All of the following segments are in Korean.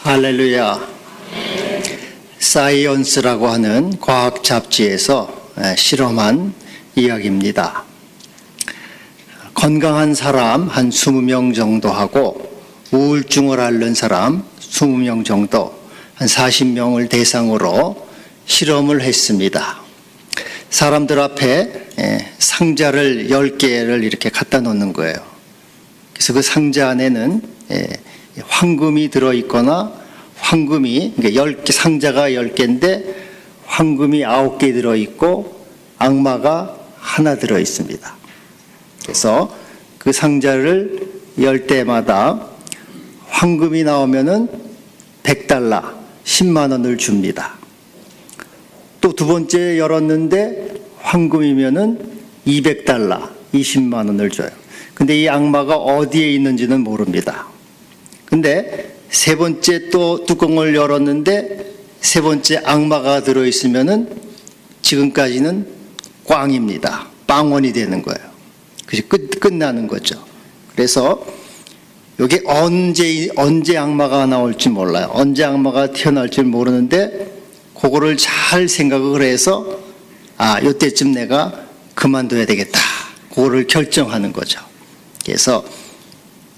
할렐루야. 사이언스라고 하는 과학 잡지에서 실험한 이야기입니다. 건강한 사람 한 20명 정도 하고 우울증을 앓는 사람 20명 정도 한 40명을 대상으로 실험을 했습니다. 사람들 앞에 상자를 10개를 이렇게 갖다 놓는 거예요. 그래서 그 상자 안에는 황금이 들어있거나 황금이 상자가 10개인데 황금이 9개 들어있고 악마가 하나 들어있습니다. 그래서 그 상자를 열 때마다 황금이 나오면은 $100, 10만 원을 줍니다. 또 두 번째 열었는데 황금이면은 $200, 20만 원을 줘요. 근데 이 악마가 어디에 있는지는 모릅니다. 근데 세 번째 또 뚜껑을 열었는데 세 번째 악마가 들어있으면은 지금까지는 꽝입니다. 빵원이 되는 거예요. 그래서 끝나는 거죠. 그래서 여기 언제 악마가 나올지 몰라요. 언제 악마가 튀어나올지 모르는데 그거를 잘 생각을 해서 이때쯤 내가 그만둬야 되겠다. 그거를 결정하는 거죠. 그래서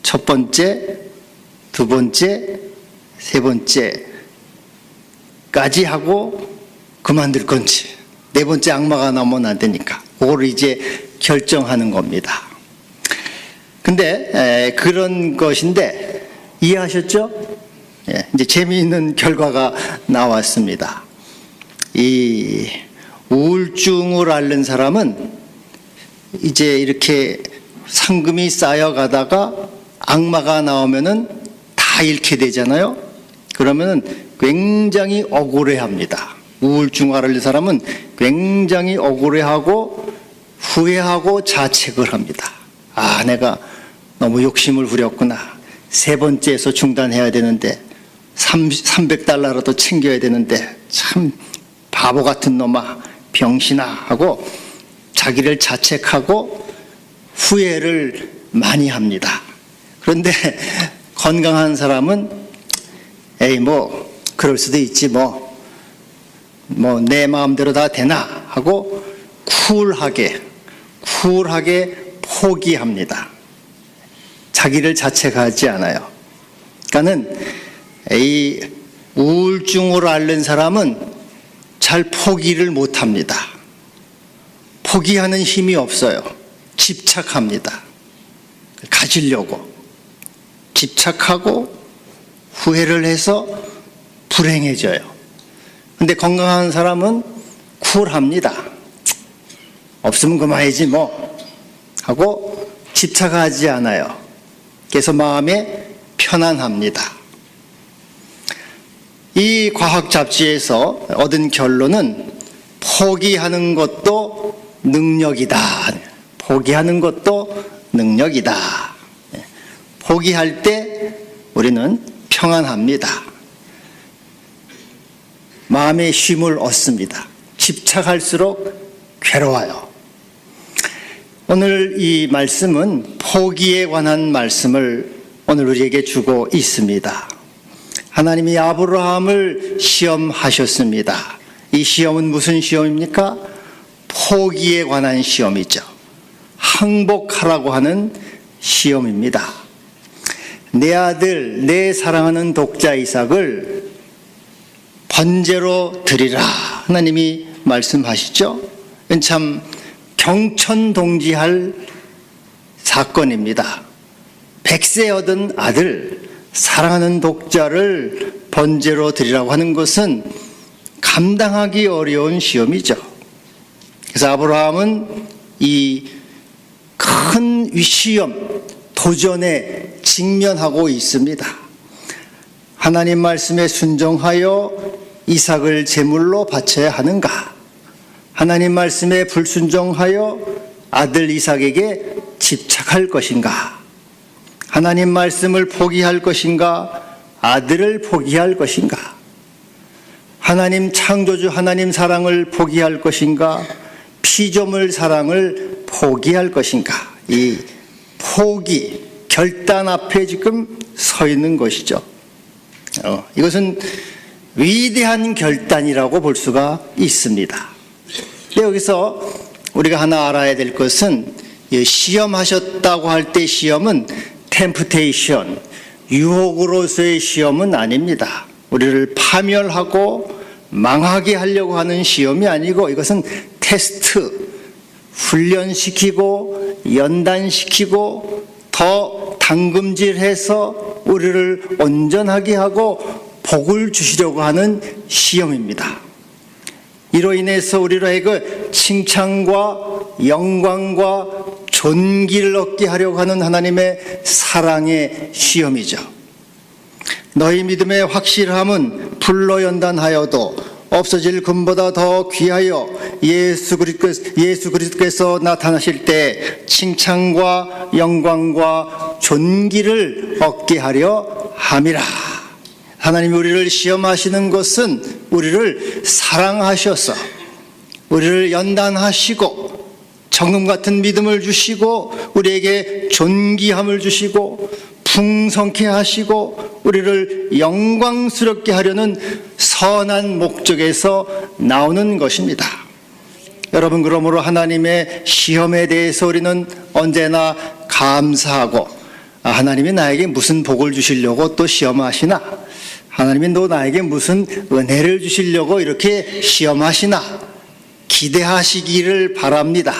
첫 번째, 두 번째, 세 번째까지 하고 그만둘 건지, 네 번째 악마가 나오면 안 되니까 그거를 이제 결정하는 겁니다. 근데 그런 것인데 이해하셨죠? 이제 재미있는 결과가 나왔습니다. 이 우울증을 앓는 사람은 이제 이렇게 상금이 쌓여가다가 악마가 나오면은 다 잃게 되잖아요. 그러면은 굉장히 억울해합니다. 우울증을 앓는 사람은 굉장히 억울해하고 후회하고 자책을 합니다. 내가 너무 욕심을 부렸구나. 세 번째에서 중단해야 되는데 $300라도 챙겨야 되는데 참 바보 같은 놈아, 병신아 하고 자기를 자책하고 후회를 많이 합니다. 그런데 건강한 사람은 그럴 수도 있지 내 마음대로 다 되나 하고 쿨하게 포기합니다. 자기를 자책하지 않아요. 그러니까는 이 우울증을 앓는 사람은 잘 포기를 못합니다. 포기하는 힘이 없어요. 집착합니다. 가지려고 집착하고 후회를 해서 불행해져요. 근데 건강한 사람은 쿨합니다. 없으면 그만이지 하고 집착하지 않아요. 그래서 마음에 편안합니다. 이 과학 잡지에서 얻은 결론은 포기하는 것도 능력이다. 포기하는 것도 능력이다. 포기할 때 우리는 평안합니다. 마음의 쉼을 얻습니다. 집착할수록 괴로워요. 오늘 이 말씀은 포기에 관한 말씀을 오늘 우리에게 주고 있습니다. 하나님이 아브라함을 시험하셨습니다. 이 시험은 무슨 시험입니까? 포기에 관한 시험이죠. 항복하라고 하는 시험입니다. 내 아들, 내 사랑하는 독자 이삭을 번제로 드리라. 하나님이 말씀하시죠. 참 경천동지할 사건입니다. 100세 얻은 아들, 사랑하는 독자를 번제로 드리라고 하는 것은 감당하기 어려운 시험이죠. 그래서 아브라함은 이 큰 시험, 도전에 직면하고 있습니다. 하나님 말씀에 순종하여 이삭을 제물로 바쳐야 하는가? 하나님 말씀에 불순종하여 아들 이삭에게 집착할 것인가? 하나님 말씀을 포기할 것인가? 아들을 포기할 것인가? 하나님 창조주 하나님 사랑을 포기할 것인가? 피조물 사랑을 포기할 것인가? 이 포기, 결단 앞에 지금 서 있는 것이죠. 이것은 위대한 결단이라고 볼 수가 있습니다. 근데 여기서 우리가 하나 알아야 될 것은 시험하셨다고 할 때 시험은 템프테이션, 유혹으로서의 시험은 아닙니다. 우리를 파멸하고 망하게 하려고 하는 시험이 아니고 이것은 테스트, 훈련시키고 연단시키고 더 당금질해서 우리를 온전하게 하고 복을 주시려고 하는 시험입니다. 이로 인해서 우리로 하여금 칭찬과 영광과 존귀를 얻게 하려고 하는 하나님의 사랑의 시험이죠. 너희 믿음의 확실함은 불로 연단하여도 없어질 금보다 더 귀하여 예수 그리스도께서 나타나실 때 칭찬과 영광과 존귀를 얻게 하려 함이라. 하나님이 우리를 시험하시는 것은 우리를 사랑하셔서 우리를 연단하시고 정금 같은 믿음을 주시고 우리에게 존귀함을 주시고 풍성케 하시고 우리를 영광스럽게 하려는 선한 목적에서 나오는 것입니다. 여러분, 그러므로 하나님의 시험에 대해서 우리는 언제나 감사하고 하나님이 나에게 무슨 복을 주시려고 또 시험하시나, 하나님이 너 나에게 무슨 은혜를 주시려고 이렇게 시험하시나 기대하시기를 바랍니다.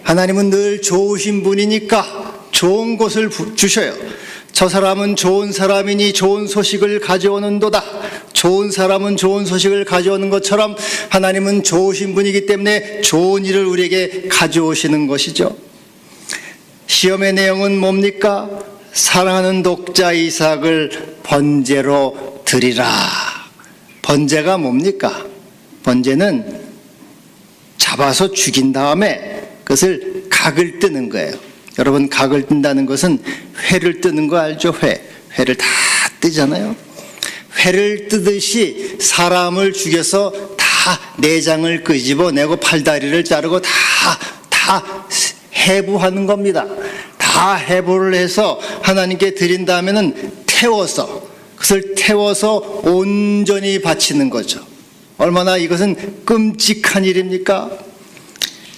하나님은 늘 좋으신 분이니까 좋은 것을 주셔요. 저 사람은 좋은 사람이니 좋은 소식을 가져오는도다. 좋은 사람은 좋은 소식을 가져오는 것처럼 하나님은 좋으신 분이기 때문에 좋은 일을 우리에게 가져오시는 것이죠. 시험의 내용은 뭡니까? 사랑하는 독자 이삭을 번제로 드리라. 번제가 뭡니까? 번제는 잡아서 죽인 다음에 그것을 각을 뜨는 거예요. 여러분, 각을 뜬다는 것은 회를 뜨는 거 알죠? 회를 다 뜨잖아요. 회를 뜨듯이 사람을 죽여서 다 내장을 끄집어내고 팔다리를 자르고 다 해부하는 겁니다. 다 해부를 해서 하나님께 드린 다음에는 그것을 태워서 온전히 바치는 거죠. 얼마나 이것은 끔찍한 일입니까?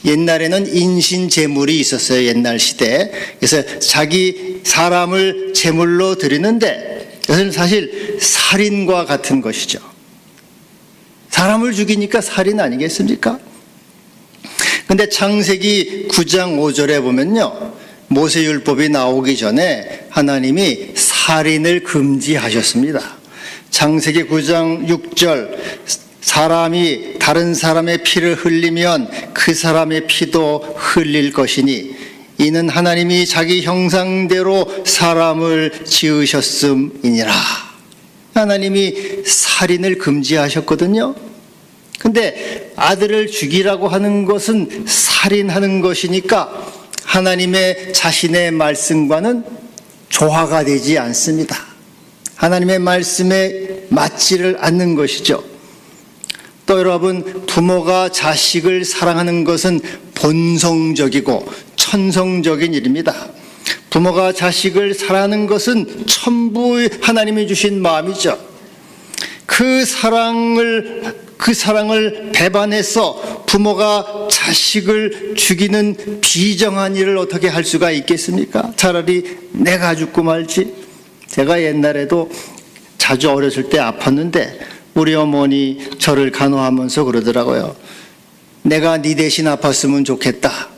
옛날에는 인신 제물이 있었어요. 옛날 시대에. 그래서 자기 사람을 제물로 드리는데 이것은 사실 살인과 같은 것이죠. 사람을 죽이니까 살인 아니겠습니까? 근데 창세기 9장 5절에 보면요, 모세율법이 나오기 전에 하나님이 살인을 금지하셨습니다. 창세기 9장 6절, 사람이 다른 사람의 피를 흘리면 그 사람의 피도 흘릴 것이니 이는 하나님이 자기 형상대로 사람을 지으셨음이니라. 하나님이 살인을 금지하셨거든요. 근데 아들을 죽이라고 하는 것은 살인하는 것이니까 하나님의 자신의 말씀과는 조화가 되지 않습니다. 하나님의 말씀에 맞지를 않는 것이죠. 또 여러분, 부모가 자식을 사랑하는 것은 본성적이고 천성적인 일입니다. 부모가 자식을 사랑하는 것은 천부의 하나님이 주신 마음이죠. 그 사랑을 배반해서 부모가 자식을 죽이는 비정한 일을 어떻게 할 수가 있겠습니까? 차라리 내가 죽고 말지. 제가 옛날에도 자주 어렸을 때 아팠는데 우리 어머니 저를 간호하면서 그러더라고요. 내가 네 대신 아팠으면 좋겠다.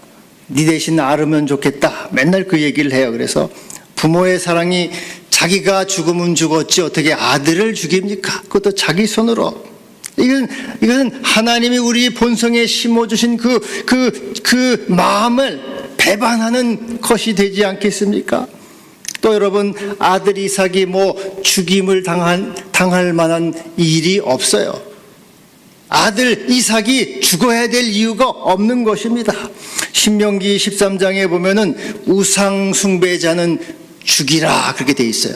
네 대신 앓으면 좋겠다. 맨날 그 얘기를 해요. 그래서 부모의 사랑이 자기가 죽으면 죽었지 어떻게 아들을 죽입니까? 그것도 자기 손으로. 이건 하나님이 우리 본성에 심어주신 그 마음을 배반하는 것이 되지 않겠습니까? 또 여러분, 아들 이삭이 죽임을 당할 만한 일이 없어요. 아들 이삭이 죽어야 될 이유가 없는 것입니다. 신명기 13장에 보면은 우상 숭배자는 죽이라 그렇게 돼 있어요.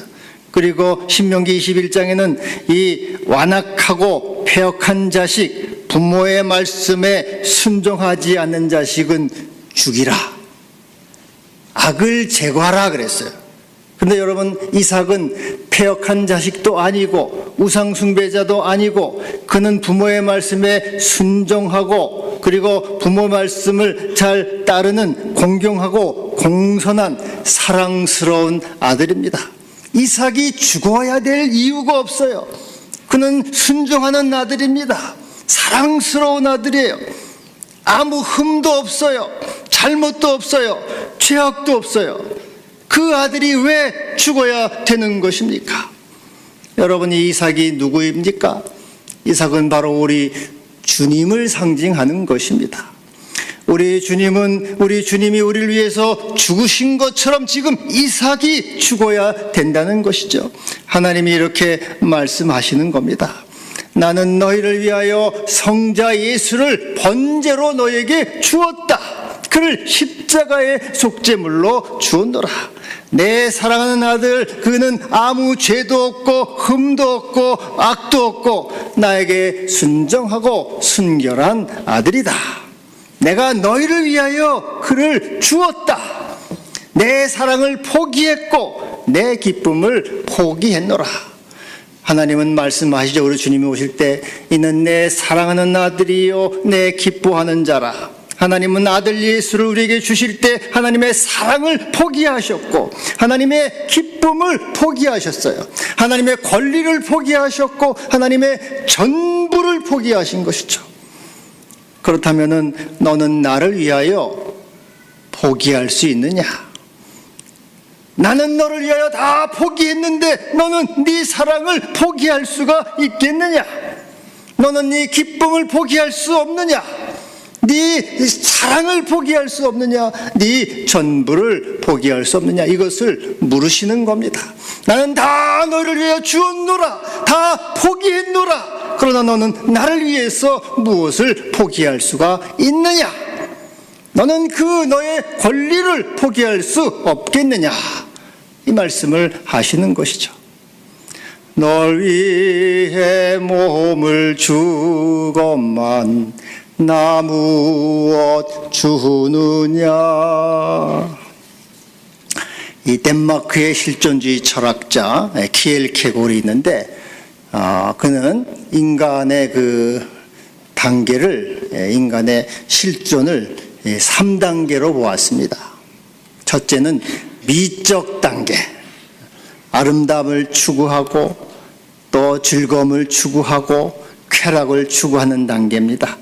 그리고 신명기 21장에는 이 완악하고 패역한 자식, 부모의 말씀에 순종하지 않는 자식은 죽이라. 악을 제거하라 그랬어요. 근데 여러분, 이삭은 패역한 자식도 아니고 우상숭배자도 아니고 그는 부모의 말씀에 순종하고 그리고 부모 말씀을 잘 따르는 공경하고 공손한 사랑스러운 아들입니다. 이삭이 죽어야 될 이유가 없어요. 그는 순종하는 아들입니다. 사랑스러운 아들이에요. 아무 흠도 없어요. 잘못도 없어요. 죄악도 없어요. 그 아들이 왜 죽어야 되는 것입니까? 여러분, 이 이삭이 누구입니까? 이삭은 바로 우리 주님을 상징하는 것입니다. 우리 주님이 우리를 위해서 죽으신 것처럼 지금 이삭이 죽어야 된다는 것이죠. 하나님이 이렇게 말씀하시는 겁니다. 나는 너희를 위하여 성자 예수를 번제로 너에게 주었다. 그를 십자가의 속죄물로 주었노라. 내 사랑하는 아들, 그는 아무 죄도 없고 흠도 없고 악도 없고 나에게 순정하고 순결한 아들이다. 내가 너희를 위하여 그를 주었다. 내 사랑을 포기했고 내 기쁨을 포기했노라. 하나님은 말씀하시죠. 우리 주님이 오실 때 이는 내 사랑하는 아들이요 내 기뻐하는 자라. 하나님은 아들 예수를 우리에게 주실 때 하나님의 사랑을 포기하셨고 하나님의 기쁨을 포기하셨어요. 하나님의 권리를 포기하셨고 하나님의 전부를 포기하신 것이죠. 그렇다면 너는 나를 위하여 포기할 수 있느냐? 나는 너를 위하여 다 포기했는데 너는 네 사랑을 포기할 수가 있겠느냐? 너는 네 기쁨을 포기할 수 없느냐? 네 사랑을 포기할 수 없느냐? 네 전부를 포기할 수 없느냐? 이것을 물으시는 겁니다. 나는 다 너를 위하여 주었노라. 다 포기했노라. 그러나 너는 나를 위해서 무엇을 포기할 수가 있느냐? 너는 그 너의 권리를 포기할 수 없겠느냐? 이 말씀을 하시는 것이죠. 널 위해 몸을 주건만 나 무엇 주느냐? 이 덴마크의 실존주의 철학자 키엘케고르이 있는데 그는 인간의 그 단계를 인간의 실존을 3단계로 보았습니다. 첫째는 미적 단계, 아름다움을 추구하고 또 즐거움을 추구하고 쾌락을 추구하는 단계입니다.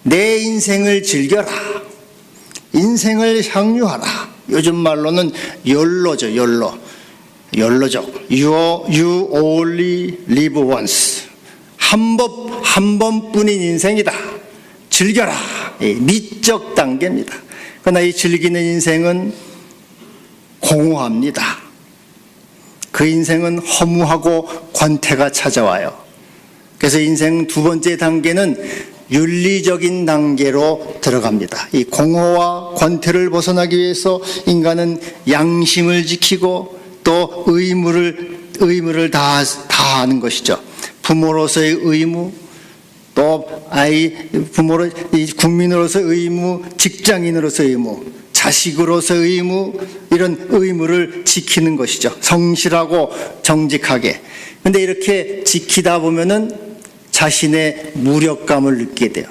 내 인생을 즐겨라. 인생을 향유하라. 요즘 말로는 욜로죠. 욜로적. You only live once. 한 번뿐인 인생이다. 즐겨라. 미적 단계입니다. 그러나 이 즐기는 인생은 공허합니다. 그 인생은 허무하고 권태가 찾아와요. 그래서 인생 두 번째 단계는 윤리적인 단계로 들어갑니다. 이 공허와 권태를 벗어나기 위해서 인간은 양심을 지키고 또 의무를 다하는 것이죠. 부모로서의 의무, 또 국민으로서의 의무, 직장인으로서의 의무, 자식으로서의 의무, 이런 의무를 지키는 것이죠. 성실하고 정직하게. 근데 이렇게 지키다 보면은 자신의 무력감을 느끼게 돼요.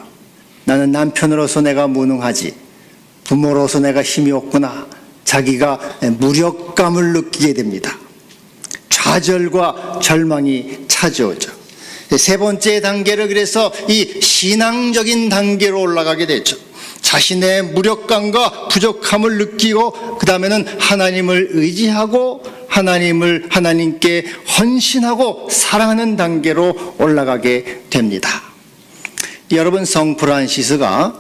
나는 남편으로서 내가 무능하지, 부모로서 내가 힘이 없구나. 자기가 무력감을 느끼게 됩니다. 좌절과 절망이 찾아오죠. 세 번째 단계를 그래서 이 신앙적인 단계로 올라가게 되죠. 자신의 무력감과 부족함을 느끼고 그 다음에는 하나님을 의지하고 하나님께 헌신하고 사랑하는 단계로 올라가게 됩니다. 여러분, 성 프란시스도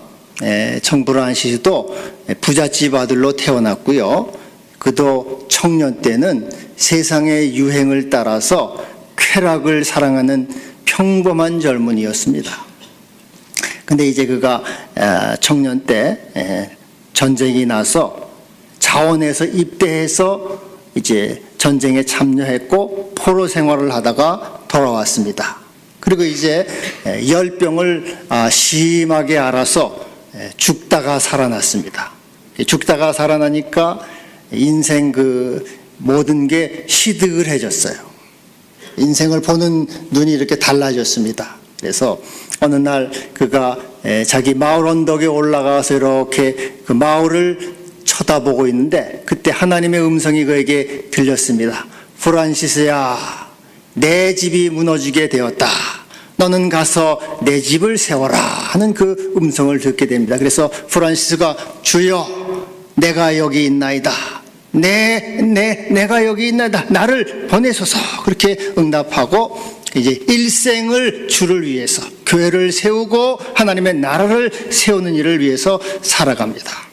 부잣집 아들로 태어났고요. 그도 청년 때는 세상의 유행을 따라서 쾌락을 사랑하는 평범한 젊은이였습니다. 근데 이제 그가 청년 때 전쟁이 나서 자원에서 입대해서 이제 전쟁에 참여했고 포로 생활을 하다가 돌아왔습니다. 그리고 이제 열병을 심하게 앓아서 죽다가 살아났습니다. 죽다가 살아나니까 인생 그 모든 게 시들해졌어요. 인생을 보는 눈이 이렇게 달라졌습니다. 그래서 어느 날 그가 자기 마을 언덕에 올라가서 이렇게 그 마을을 쳐다보고 있는데 그때 하나님의 음성이 그에게 들렸습니다. 프란시스야, 내 집이 무너지게 되었다. 너는 가서 내 집을 세워라 하는 그 음성을 듣게 됩니다. 그래서 프란시스가 주여, 내가 여기 있나이다. 내가 여기 있나이다. 나를 보내소서. 그렇게 응답하고 이제 일생을 주를 위해서 교회를 세우고 하나님의 나라를 세우는 일을 위해서 살아갑니다.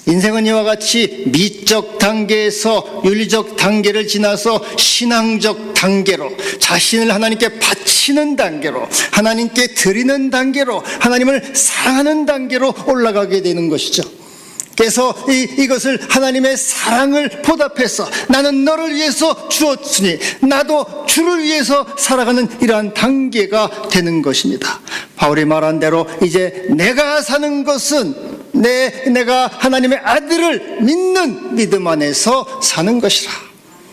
인생은 이와 같이 미적 단계에서 윤리적 단계를 지나서 신앙적 단계로 자신을 하나님께 바치는 단계로 하나님께 드리는 단계로 하나님을 사랑하는 단계로 올라가게 되는 것이죠. 그래서 이것을 하나님의 사랑을 보답해서 나는 너를 위해서 주었으니 나도 주를 위해서 살아가는 이러한 단계가 되는 것입니다. 바울이 말한 대로 이제 내가 사는 것은 내가 하나님의 아들을 믿는 믿음 안에서 사는 것이라.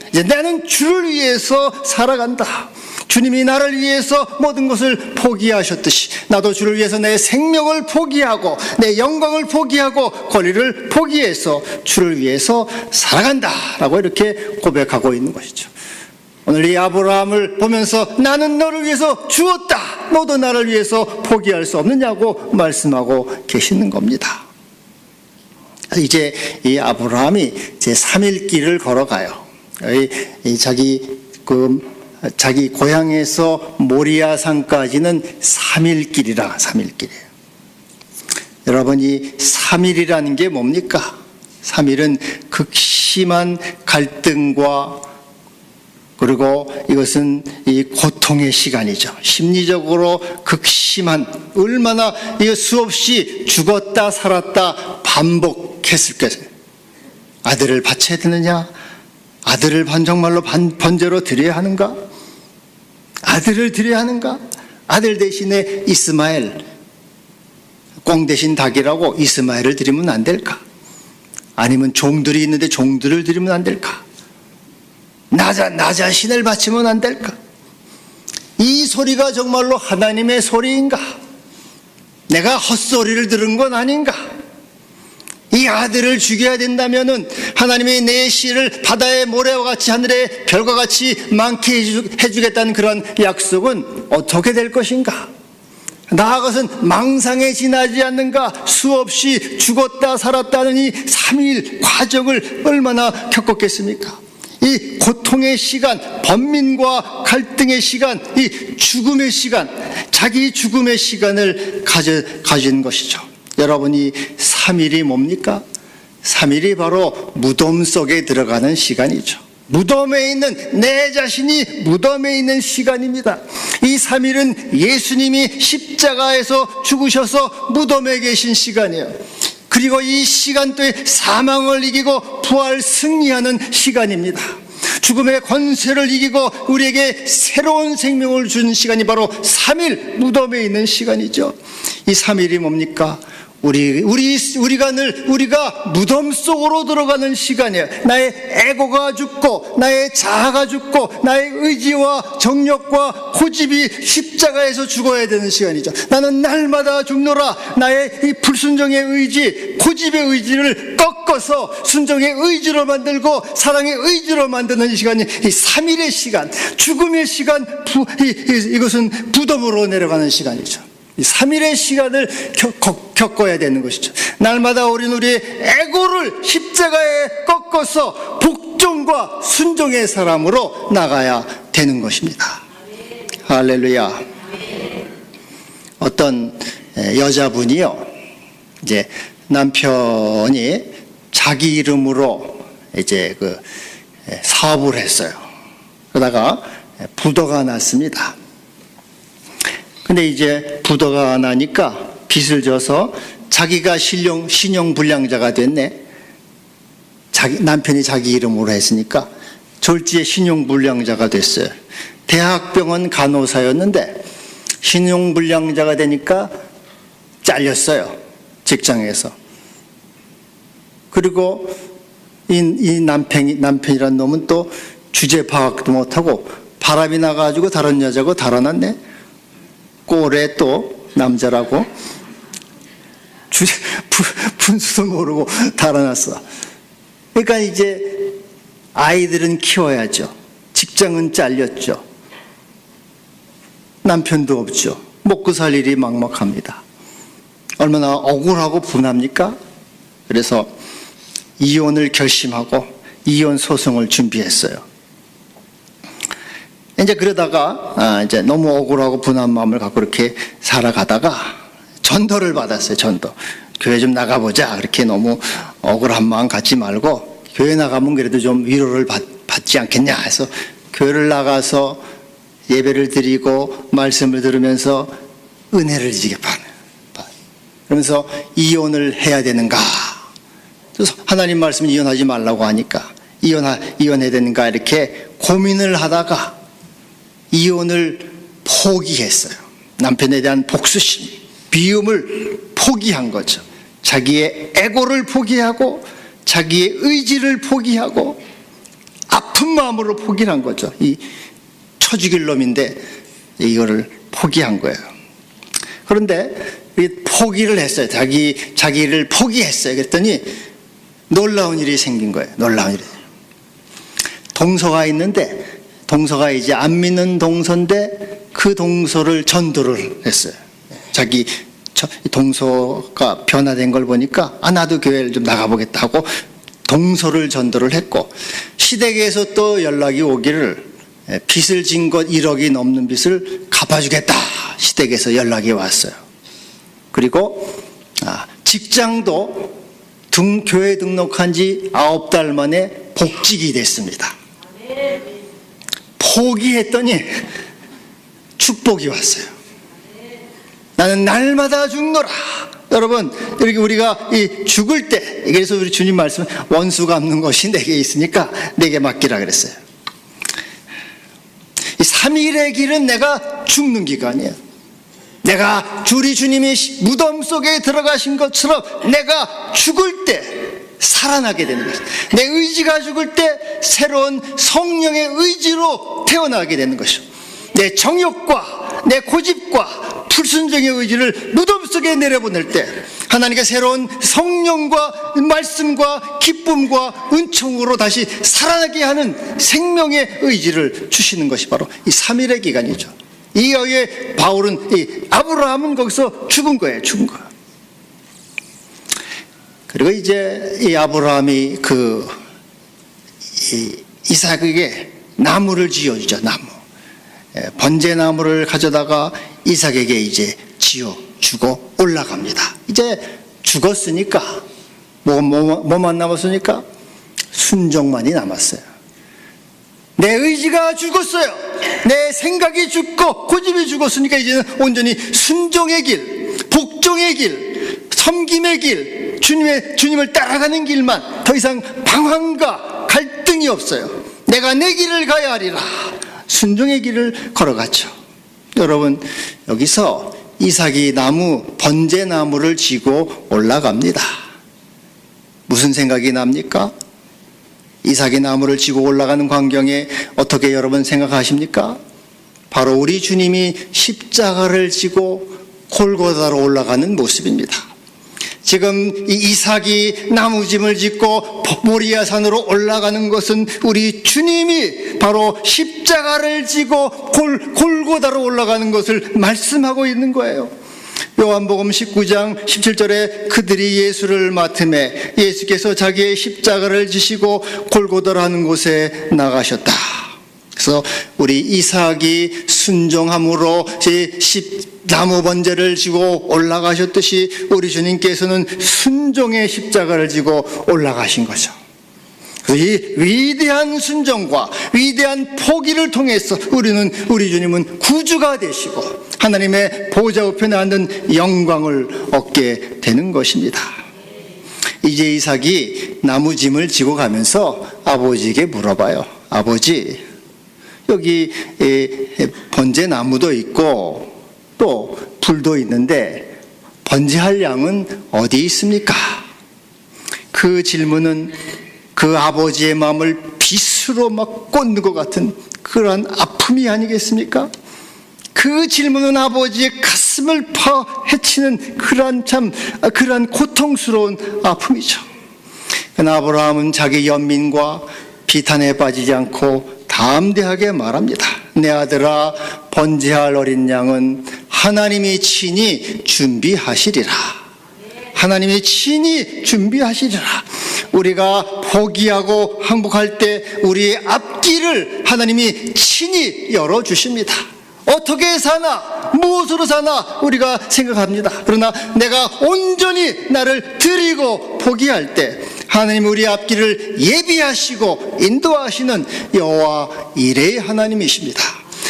이제 나는 주를 위해서 살아간다. 주님이 나를 위해서 모든 것을 포기하셨듯이 나도 주를 위해서 내 생명을 포기하고 내 영광을 포기하고 권리를 포기해서 주를 위해서 살아간다라고 이렇게 고백하고 있는 것이죠. 오늘 이 아브라함을 보면서 나는 너를 위해서 주었다. 너도 나를 위해서 포기할 수 없느냐고 말씀하고 계시는 겁니다. 이제 이 아브라함이 제 3일 길을 걸어가요. 자기 고향에서 모리아 산까지는 3일 길이라 3일 길이에요. 여러분, 이 3일이라는 게 뭡니까? 3일은 극심한 갈등과 그리고 이것은 이 고통의 시간이죠. 심리적으로 극심한, 얼마나 이거 수없이 죽었다 살았다 반복했을 것이에요. 아들을 바쳐야 되느냐? 아들을 정말로 번제로 드려야 하는가? 아들을 드려야 하는가? 아들 대신에 이스마엘, 꽁 대신 닭이라고 이스마엘을 드리면 안 될까? 아니면 종들이 있는데 종들을 드리면 안 될까? 나 자신을 바치면 안 될까? 이 소리가 정말로 하나님의 소리인가? 내가 헛소리를 들은 건 아닌가? 이 아들을 죽여야 된다면은 하나님이 내 씨를 바다의 모래와 같이 하늘의 별과 같이 많게 해주겠다는 그런 약속은 어떻게 될 것인가? 나아가서는 망상에 지나지 않는가? 수없이 죽었다 살았다는 이 3일 과정을 얼마나 겪었겠습니까? 이 고통의 시간, 번민과 갈등의 시간, 이 죽음의 시간, 자기 죽음의 시간을 가진 것이죠. 여러분이 3일이 뭡니까? 3일이 바로 무덤 속에 들어가는 시간이죠. 무덤에 있는 내 자신이 무덤에 있는 시간입니다. 이 3일은 예수님이 십자가에서 죽으셔서 무덤에 계신 시간이에요. 그리고 이 시간대에 사망을 이기고 부활 승리하는 시간입니다. 죽음의 권세를 이기고 우리에게 새로운 생명을 준 시간이 바로 3일 무덤에 있는 시간이죠. 이 3일이 뭡니까? 우리가 무덤 속으로 들어가는 시간이에요. 나의 에고가 죽고 나의 자아가 죽고 나의 의지와 정력과 고집이 십자가에서 죽어야 되는 시간이죠. 나는 날마다 죽노라. 나의 이 불순종의 의지, 고집의 의지를 꺾어서 순종의 의지로 만들고 사랑의 의지로 만드는 시간이 이 3일의 시간, 죽음의 시간, 이것은 무덤으로 내려가는 시간이죠. 이 3일의 시간을 겪어야 되는 것이죠. 날마다 우리는 우리의 에고를 십자가에 꺾어서 복종과 순종의 사람으로 나가야 되는 것입니다. 할렐루야. 어떤 여자분이요, 이제 남편이 자기 이름으로 이제 그 사업을 했어요. 그러다가 부도가 났습니다. 근데 이제 부도가 나니까 빚을 져서 자기가 신용불량자가 됐네. 남편이 자기 이름으로 했으니까 졸지에 신용불량자가 됐어요. 대학병원 간호사였는데 신용불량자가 되니까 잘렸어요. 직장에서. 그리고 이 남편이란 놈은 또 주제 파악도 못하고 바람이 나가지고 다른 여자고 달아났네. 꼴에 또 남자라고 분수도 모르고 달아났어. 그러니까 이제 아이들은 키워야죠. 직장은 잘렸죠. 남편도 없죠. 먹고 살 일이 막막합니다. 얼마나 억울하고 분합니까? 그래서 이혼을 결심하고 이혼 소송을 준비했어요. 이제 그러다가 이제 너무 억울하고 분한 마음을 갖고 이렇게 살아가다가 전도를 받았어요. 전도. 교회 좀 나가보자. 그렇게 너무 억울한 마음 갖지 말고 교회 나가면 그래도 좀 위로를 받지 않겠냐 해서 교회를 나가서 예배를 드리고 말씀을 들으면서 은혜를 지게 받는. 그러면서 이혼을 해야 되는가? 그래서 하나님 말씀 이혼하지 말라고 하니까 이혼해야 되는가 이렇게 고민을 하다가 이혼을 포기했어요. 남편에 대한 복수심, 비움을 포기한 거죠. 자기의 에고를 포기하고 자기의 의지를 포기하고 아픈 마음으로 포기를 한 거죠. 이 처죽일 놈인데 이거를 포기한 거예요. 그런데 포기를 했어요. 자기를 포기했어요. 그랬더니 놀라운 일이 생긴 거예요. 놀라운 일이. 동서가 있는데 동서가 이제 안 믿는 동서인데 그 동서를 전도를 했어요. 자기 동서가 변화된 걸 보니까 나도 교회를 좀 나가보겠다 하고 동서를 전도를 했고 시댁에서 또 연락이 오기를 빚을 진 것 1억이 넘는 빚을 갚아주겠다 시댁에서 연락이 왔어요. 그리고 직장도 교회 등록한 지 9달 만에 복직이 됐습니다. 포기했더니 축복이 왔어요. 나는 날마다 죽노라. 여러분, 이렇게 우리가 죽을 때, 그래서 우리 주님 말씀, 원수 갚는 것이 내게 있으니까 내게 맡기라 그랬어요. 이 3일의 길은 내가 죽는 기간이에요. 내가 우리 주님이 무덤 속에 들어가신 것처럼 내가 죽을 때 살아나게 되는 것이에요. 내 의지가 죽을 때 새로운 성령의 의지로 태어나게 되는 것이죠. 내 정욕과 내 고집과 불순종의 의지를 무덤 속에 내려보낼 때 하나님께 새로운 성령과 말씀과 기쁨과 은총으로 다시 살아나게 하는 생명의 의지를 주시는 것이 바로 이 3일의 기간이죠. 이어에 바울은 아브라함은 거기서 죽은 거예요. 죽은 거. 그리고 이제 이 아브라함이 이삭에게 나무를 지어주죠. 나무. 번제나무를 가져다가 이삭에게 이제 지어주고 올라갑니다. 이제 죽었으니까 뭐만 남았으니까 순종만이 남았어요. 내 의지가 죽었어요. 내 생각이 죽고 고집이 죽었으니까 이제는 온전히 순종의 길, 복종의 길, 섬김의 길, 주님을 따라가는 길만, 더 이상 방황과 갈등이 없어요. 내가 내 길을 가야 하리라. 순종의 길을 걸어갔죠. 여러분, 여기서 이삭이 번제나무를 지고 올라갑니다. 무슨 생각이 납니까? 이삭이 나무를 지고 올라가는 광경에 어떻게 여러분 생각하십니까? 바로 우리 주님이 십자가를 지고 골고다로 올라가는 모습입니다. 지금 이 이삭이 나무짐을 짓고 모리아 산으로 올라가는 것은 우리 주님이 바로 십자가를 지고 골고다로 올라가는 것을 말씀하고 있는 거예요. 요한복음 19장 17절에 그들이 예수를 맡음에 예수께서 자기의 십자가를 지시고 골고다라는 곳에 나가셨다. 그래서 우리 이삭이 순종함으로 나무 번제를 지고 올라가셨듯이 우리 주님께서는 순종의 십자가를 지고 올라가신 거죠. 이 위대한 순종과 위대한 포기를 통해서 우리 주님은 구주가 되시고 하나님의 보좌 우편에 앉는 영광을 얻게 되는 것입니다. 이제 이삭이 나무짐을 지고 가면서 아버지에게 물어봐요. 아버지, 여기 번제나무도 있고 또 불도 있는데 번제할 양은 어디 있습니까? 그 질문은 그 아버지의 마음을 빗으로 막 꽂는 것 같은 그런 아픔이 아니겠습니까? 그 질문은 아버지의 가슴을 파헤치는 그러한 고통스러운 아픔이죠. 그러나 아브라함은 자기 연민과 비탄에 빠지지 않고 담대하게 말합니다. 내 아들아, 번제할 어린 양은 하나님이 친히 준비하시리라. 하나님이 친히 준비하시리라. 우리가 포기하고 항복할 때 우리의 앞길을 하나님이 친히 열어주십니다. 어떻게 사나, 무엇으로 사나 우리가 생각합니다. 그러나 내가 온전히 나를 드리고 포기할 때 하나님 우리 앞길을 예비하시고 인도하시는 여호와 이레의 하나님이십니다.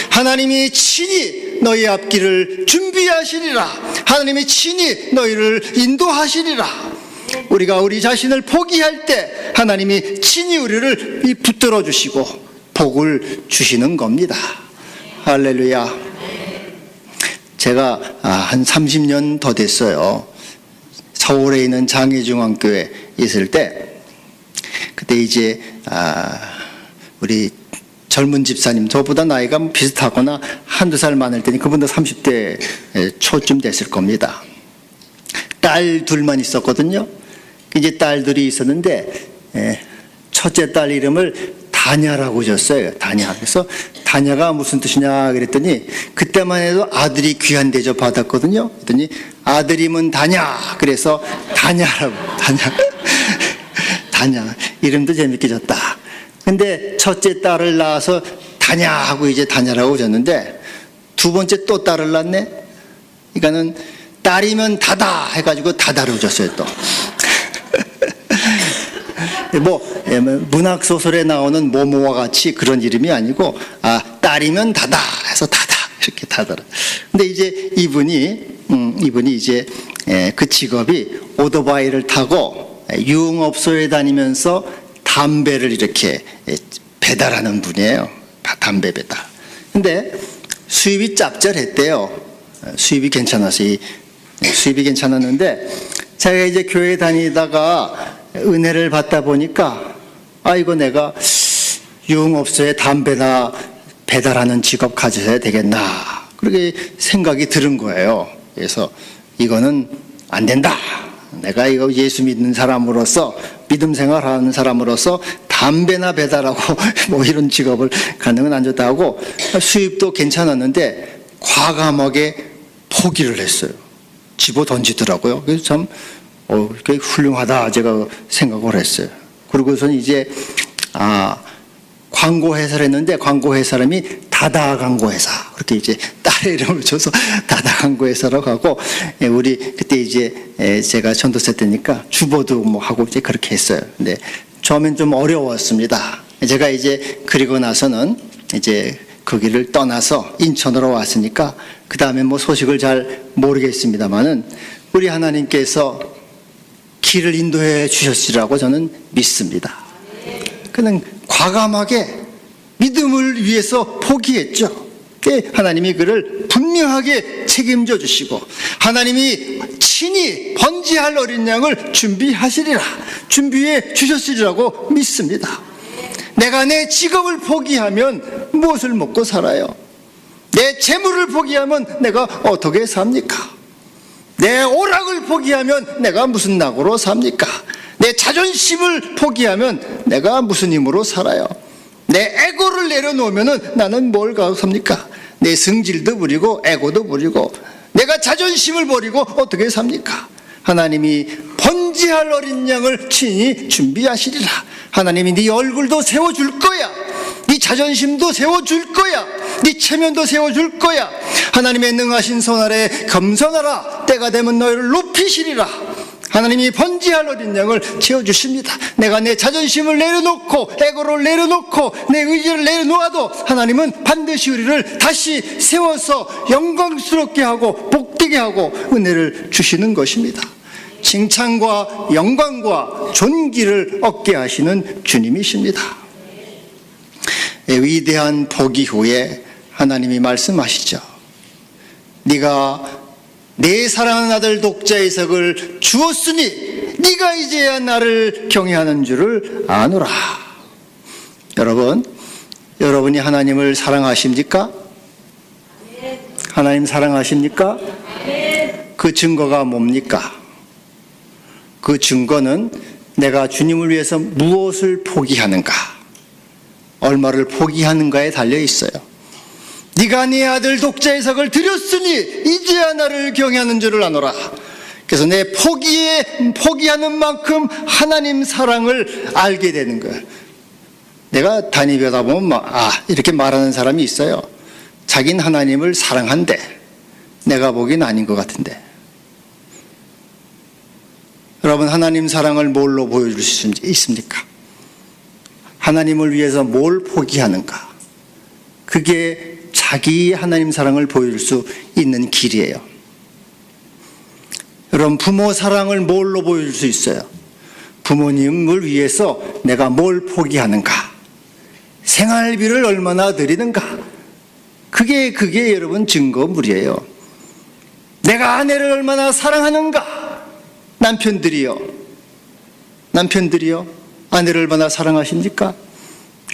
하나님이 친히 너희 앞길을 준비하시리라. 하나님이 친히 너희를 인도하시리라. 우리가 우리 자신을 포기할 때 하나님이 친히 우리를 붙들어 주시고 복을 주시는 겁니다. 할렐루야. 제가 한 30년 더 됐어요. 서울에 있는 장애중앙교회에 있을 때, 그때 이제 우리 젊은 집사님, 저보다 나이가 비슷하거나 한두 살 많을 때니 그분도 30대 초쯤 됐을 겁니다. 딸 둘만 있었거든요. 이제 딸들이 있었는데 첫째 딸 이름을 다냐라고 줬어요. 다냐. 그래서 다냐가 무슨 뜻이냐 그랬더니 그때만 해도 아들이 귀한 대접 받았거든요. 그랬더니 아들이면 다냐. 그래서 다냐라고. 다냐. 이름도 재밌게 줬다. 근데 첫째 딸을 낳아서 다냐 하고 이제 다냐라고 줬는데 두 번째 또 딸을 낳네. 그러니까는 딸이면 다다 해가지고 다다로 줬어요 또. 문학 소설에 나오는 모모와 같이 그런 이름이 아니고 딸이면 다다 해서 다다 이렇게 다다라. 근데 이제 이분이 이제 그 직업이 오토바이를 타고 유흥업소에 다니면서 담배를 이렇게 배달하는 분이에요. 담배 배달. 근데 수입이 짭짤했대요. 수입이 괜찮았는데 제가 이제 교회 다니다가 은혜를 받다 보니까 이거 내가 유흥업소에 담배나 배달하는 직업 가져야 되겠나 그렇게 생각이 들은 거예요. 그래서 이거는 안 된다. 내가 이거 예수 믿는 사람으로서 믿음 생활하는 사람으로서 담배나 배달하고 뭐 이런 직업을 갖는 건 안 좋다고 수입도 괜찮았는데 과감하게 포기를 했어요. 집어 던지더라고요. 그래서 참 꽤 훌륭하다 제가 생각을 했어요. 그러고서는 이제 광고회사를 했는데 광고회사 이름이 다다 광고회사 그렇게 이제 딸의 이름을 줘서 다다 광고회사라고 하고 우리 그때 이제 제가 전도사 때니까 주보도 뭐 하고 이제 그렇게 했어요. 근데 처음엔 좀 어려웠습니다. 제가 이제 그리고 나서는 이제 거기를 떠나서 인천으로 왔으니까 그 다음에 뭐 소식을 잘 모르겠습니다만은 우리 하나님께서 길을 인도해 주셨으리라고 저는 믿습니다. 그는 과감하게 믿음을 위해서 포기했죠. 하나님이 그를 분명하게 책임져 주시고 하나님이 친히 번제할 어린 양을 준비하시리라 준비해 주셨으리라고 믿습니다. 내가 내 직업을 포기하면 무엇을 먹고 살아요? 내 재물을 포기하면 내가 어떻게 삽니까? 내 오락을 포기하면 내가 무슨 낙으로 삽니까? 내 자존심을 포기하면 내가 무슨 힘으로 살아요? 내 에고를 내려놓으면 나는 뭘 가지고 삽니까? 내 승질도 부리고 에고도 부리고 내가 자존심을 버리고 어떻게 삽니까? 하나님이 번제할 어린 양을 친히 준비하시리라. 하나님이 네 얼굴도 세워줄 거야. 네 자존심도 세워줄 거야. 네 체면도 세워줄 거야. 하나님의 능하신 손 아래 겸손하라. 때가 되면 너희를 높이시리라. 하나님이 번제할 어린 양을 채워주십니다. 내가 내 자존심을 내려놓고 에고를 내려놓고 내 의지를 내려놓아도 하나님은 반드시 우리를 다시 세워서 영광스럽게 하고 복되게 하고 은혜를 주시는 것입니다. 칭찬과 영광과 존귀를 얻게 하시는 주님이십니다. 위대한 포기 후에 하나님이 말씀하시죠. 네가 내 사랑하는 아들 독자 이삭을 주었으니 네가 이제야 나를 경외하는 줄을 아노라. 여러분, 여러분이 하나님을 사랑하십니까? 하나님 사랑하십니까? 그 증거가 뭡니까? 그 증거는 내가 주님을 위해서 무엇을 포기하는가, 얼마를 포기하는가에 달려 있어요. 네가 네 아들 독자 이삭을 드렸으니 이제야 나를 경외하는 줄을 아노라. 그래서 내 포기하는 만큼 하나님 사랑을 알게 되는 거예요. 내가 다니다 보면 이렇게 말하는 사람이 있어요. 자긴 하나님을 사랑한대. 내가 보기엔 아닌 것 같은데. 여러분, 하나님 사랑을 뭘로 보여줄 수 있습니까? 하나님을 위해서 뭘 포기하는가? 그게 자기 하나님 사랑을 보여줄 수 있는 길이에요. 여러분, 부모 사랑을 뭘로 보여줄 수 있어요? 부모님을 위해서 내가 뭘 포기하는가? 생활비를 얼마나 드리는가? 그게 여러분 증거물이에요. 내가 아내를 얼마나 사랑하는가? 남편들이요, 아내를 얼마나 사랑하십니까?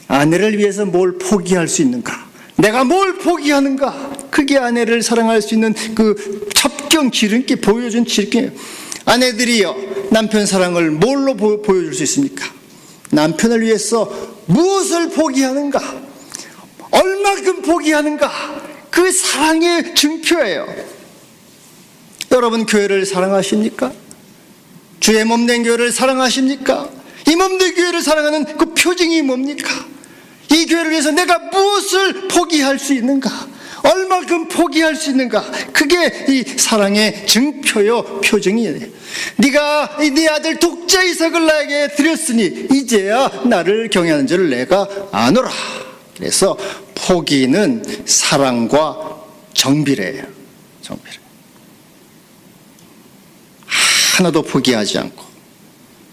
아내를 위해서 뭘 포기할 수 있는가? 내가 뭘 포기하는가? 그게 아내를 사랑할 수 있는 그 첩경 지름길, 보여준 지름길. 아내들이요, 남편 사랑을 뭘로 보여줄 수 있습니까? 남편을 위해서 무엇을 포기하는가? 얼마큼 포기하는가? 그 사랑의 증표예요. 여러분, 교회를 사랑하십니까? 주의 몸된 교회를 사랑하십니까? 이 몸된 교회를 사랑하는 그 표징이 뭡니까? 이 교회를 위해서 내가 무엇을 포기할 수 있는가? 얼마큼 포기할 수 있는가? 그게 이 사랑의 증표요, 표징이에요. 네가 네 아들 독자 이삭을 나에게 드렸으니 이제야 나를 경외하는 줄을 내가 아노라. 그래서 포기는 사랑과 정비례예요. 정비례. 하나도 포기하지 않고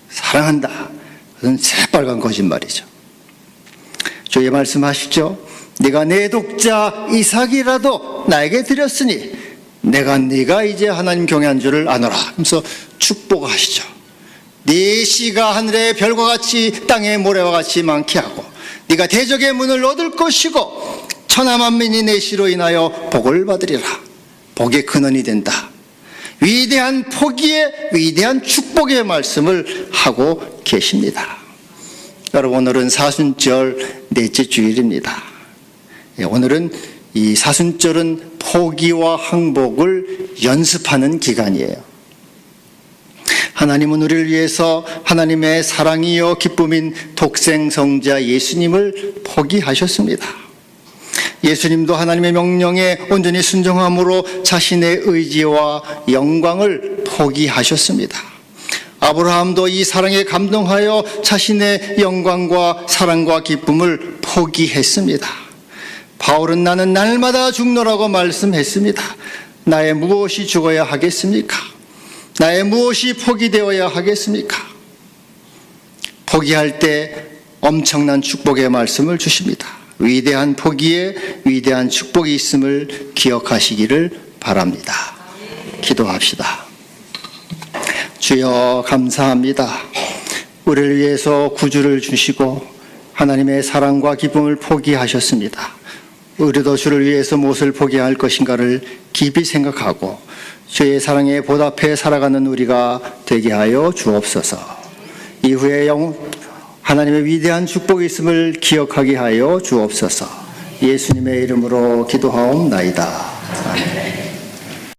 사랑한다. 그건 새빨간 거짓말이죠. 주의 말씀하시죠. 네가 내 독자 이삭이라도 나에게 드렸으니 네가 이제 하나님 경외한 줄을 아노라. 하면서 축복하시죠. 네 씨가 하늘의 별과 같이 땅의 모래와 같이 많게 하고 네가 대적의 문을 얻을 것이고 천하만민이 내 씨로 인하여 복을 받으리라. 복의 근원이 된다. 위대한 포기의 위대한 축복의 말씀을 하고 계십니다. 여러분, 오늘은 사순절 넷째 주일입니다. 오늘은 이 사순절은 포기와 항복을 연습하는 기간이에요. 하나님은 우리를 위해서 하나님의 사랑이요 기쁨인 독생성자 예수님을 포기하셨습니다. 예수님도 하나님의 명령에 온전히 순종함으로 자신의 의지와 영광을 포기하셨습니다. 아브라함도 이 사랑에 감동하여 자신의 영광과 사랑과 기쁨을 포기했습니다. 바울은 나는 날마다 죽노라고 말씀했습니다. 나의 무엇이 죽어야 하겠습니까? 나의 무엇이 포기되어야 하겠습니까? 포기할 때 엄청난 축복의 말씀을 주십니다. 위대한 포기에 위대한 축복이 있음을 기억하시기를 바랍니다. 기도합시다. 주여, 감사합니다. 우리를 위해서 구주를 주시고 하나님의 사랑과 기쁨을 포기하셨습니다. 우리도 주를 위해서 무엇을 포기할 것인가를 깊이 생각하고 주의 사랑에 보답해 살아가는 우리가 되게 하여 주옵소서. 이후에 하나님의 위대한 축복이 있음을 기억하게 하여 주옵소서. 예수님의 이름으로 기도하옵나이다. 아멘.